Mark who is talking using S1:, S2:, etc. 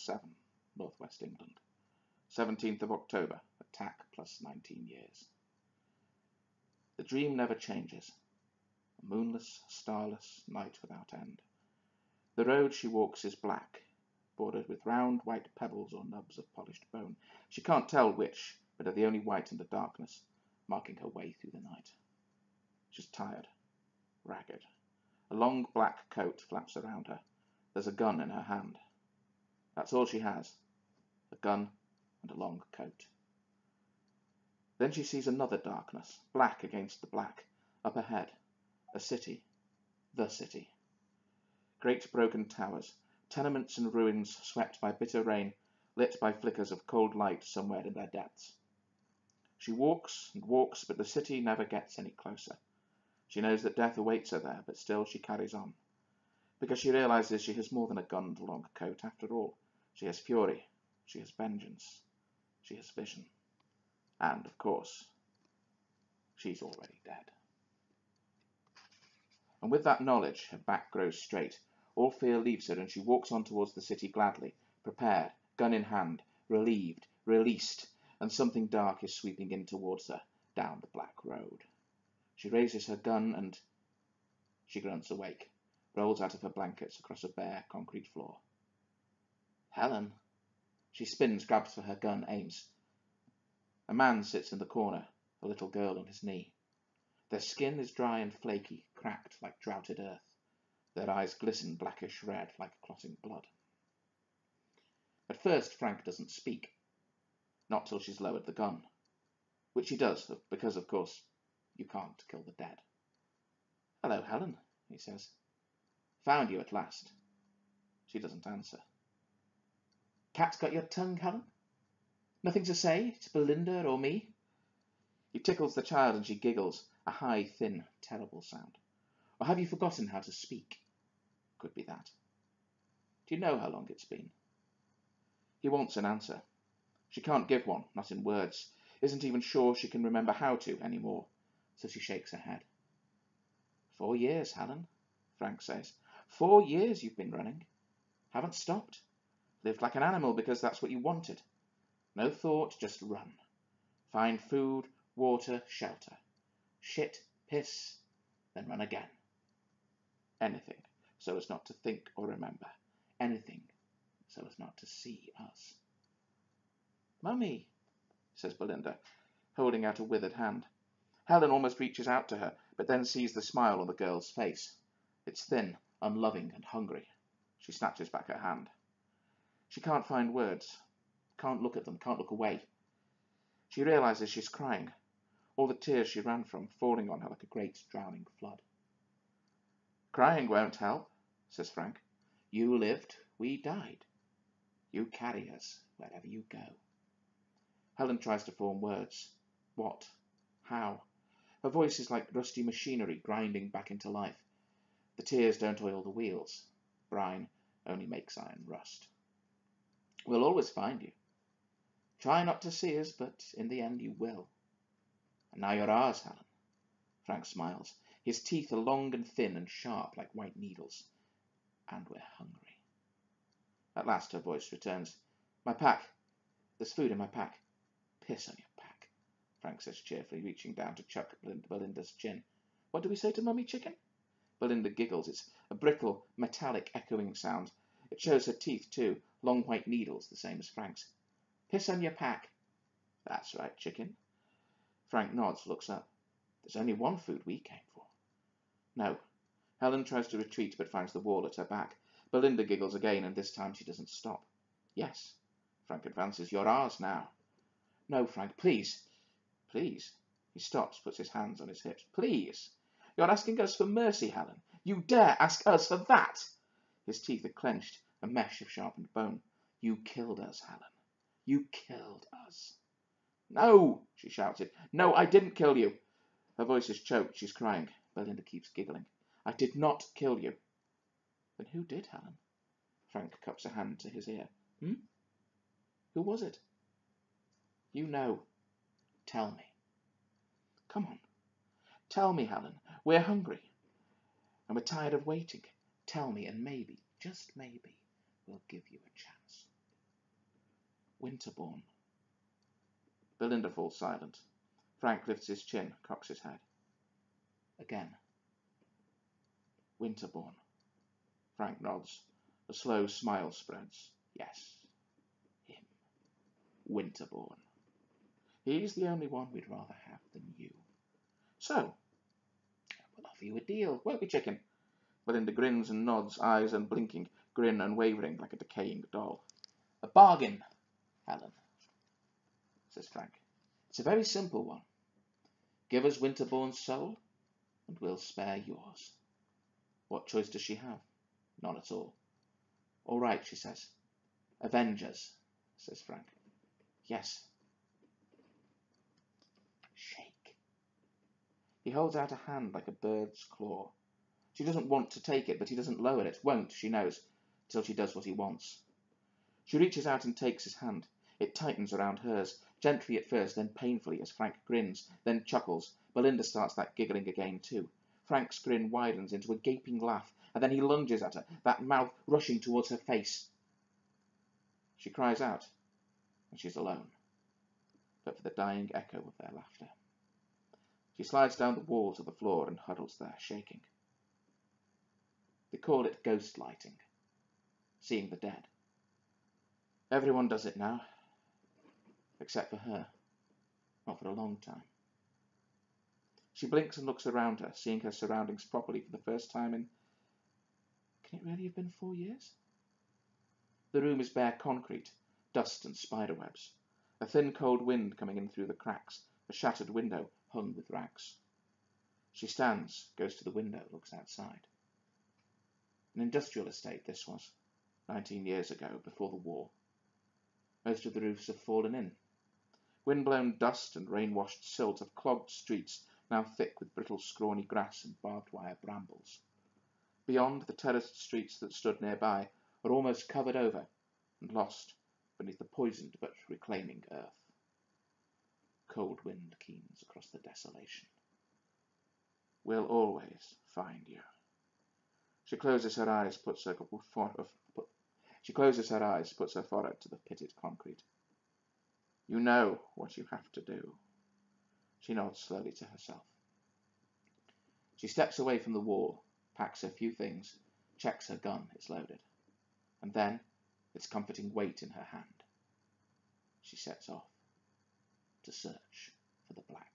S1: 7, northwest England. 17th of October, attack plus 19 years. The dream never changes. A moonless, starless night without end. The road she walks is black, bordered with round white pebbles or nubs of polished bone. She can't tell which, but are the only white in the darkness, marking her way through the night. She's tired, ragged. A long black coat flaps around her. There's a gun in her hand. That's all she has, a gun and a long coat. Then she sees another darkness, black against the black, up ahead, a city, the city. Great broken towers, tenements and ruins swept by bitter rain, lit by flickers of cold light somewhere in their depths. She walks and walks, but the city never gets any closer. She knows that death awaits her there, but still she carries on. Because she realizes she has more than a gun and a long coat. After all, she has fury, she has vengeance, she has vision. And, of course, she's already dead. And with that knowledge, her back grows straight. All fear leaves her, and she walks on towards the city gladly, prepared, gun in hand, relieved, released, and something dark is sweeping in towards her, down the black road. She raises her gun, and she grunts awake, rolls out of her blankets across a bare concrete floor. Helen! She spins, grabs for her gun, aims. A man sits in the corner, a little girl on his knee. Their skin is dry and flaky, cracked like droughted earth. Their eyes glisten blackish red like clotting blood. At first, Frank doesn't speak. Not till she's lowered the gun. Which he does, because, of course, you can't kill the dead. Hello, Helen, he says. Found you at last. She doesn't answer. Cat's got your tongue, Helen? Nothing to say to Belinda or me? He tickles the child and she giggles, a high, thin, terrible sound. Or have you forgotten how to speak? Could be that. Do you know how long it's been? He wants an answer. She can't give one, not in words. Isn't even sure she can remember how to anymore, so she shakes her head. 4 years, Helen, Frank says. 4 years you've been running. Haven't stopped. Lived like an animal because that's what you wanted. No thought, just run. Find food, water, shelter. Shit, piss, then run again. Anything, so as not to think or remember. Anything, so as not to see us. Mummy, says Belinda, holding out a withered hand. Helen almost reaches out to her, but then sees the smile on the girl's face. It's thin, unloving, and hungry. She snatches back her hand. She can't find words. Can't look at them, can't look away. She realizes she's crying, all the tears she ran from falling on her like a great drowning flood. Crying won't help, says Frank. You lived, we died. You carry us wherever you go. Helen tries to form words. What? How? Her voice is like rusty machinery grinding back into life. The tears don't oil the wheels. Brine only makes iron rust. We'll always find you. Try not to see us, but in the end you will. And now you're ours, Helen. Frank smiles. His teeth are long and thin and sharp like white needles. And we're hungry. At last her voice returns. My pack. There's food in my pack. Piss on your pack, Frank says cheerfully, reaching down to chuck Belinda's chin. What do we say to Mummy, chicken? Belinda giggles. It's a brittle, metallic, echoing sound. It shows her teeth, too, long white needles, the same as Frank's. Piss on your pack. That's right, chicken. Frank nods, looks up. There's only one food we came for. No. Helen tries to retreat, but finds the wall at her back. Belinda giggles again, and this time she doesn't stop. Yes. Frank advances. You're ours now. No, Frank, please. Please. He stops, puts his hands on his hips. Please. You're asking us for mercy, Helen. You dare ask us for that? His teeth are clenched, a mesh of sharpened bone. You killed us, Helen. You killed us. No, she shouted. No, I didn't kill you. Her voice is choked. She's crying. Belinda keeps giggling. I did not kill you. Then who did, Helen? Frank cups a hand to his ear. Who was it? You know. Tell me. Come on. Tell me, Helen. We're hungry. And we're tired of waiting. Tell me, and maybe, just maybe, we'll give you a chance. Winterbourne. Belinda falls silent. Frank lifts his chin, cocks his head. Again. Winterbourne. Frank nods. A slow smile spreads. Yes. Him. Winterbourne. He's the only one we'd rather have than you. So, we'll offer you a deal, won't we, chicken? Belinda grins and nods, eyes unblinking, grin unwavering like a decaying doll. A bargain, Helen, says Frank. It's a very simple one. Give us Winterbourne's soul, and we'll spare yours. What choice does she have? None at all. All right, she says. Avengers, says Frank. Yes. Shake. He holds out a hand like a bird's claw. She doesn't want to take it, but he doesn't lower it. Won't, she knows, till she does what he wants. She reaches out and takes his hand. It tightens around hers, gently at first, then painfully as Frank grins, then chuckles. Belinda starts that giggling again too. Frank's grin widens into a gaping laugh, and then he lunges at her, that mouth rushing towards her face. She cries out, and she's alone, but for the dying echo of their laughter. She slides down the wall to the floor and huddles there, shaking. They call it ghost lighting, seeing the dead. Everyone does it now, except for her. Not for a long time. She blinks and looks around her, seeing her surroundings properly for the first time in... Can it really have been 4 years? The room is bare concrete, dust and spiderwebs. A thin cold wind coming in through the cracks, a shattered window hung with rags. She stands, goes to the window, looks outside. An industrial estate this was, 19 years ago, before the war. Most of the roofs have fallen in. Wind-blown dust and rain-washed silt have clogged streets, now thick with brittle scrawny grass and barbed wire brambles. Beyond, the terraced streets that stood nearby are almost covered over and lost beneath the poisoned but reclaiming earth. Cold wind keens across the desolation. We'll always find you. She closes her eyes, puts her forehead to the pitted concrete. You know what you have to do. She nods slowly to herself. She steps away from the wall, packs a few things, checks her gun is loaded, and then, its comforting weight in her hand, she sets off to search for the black.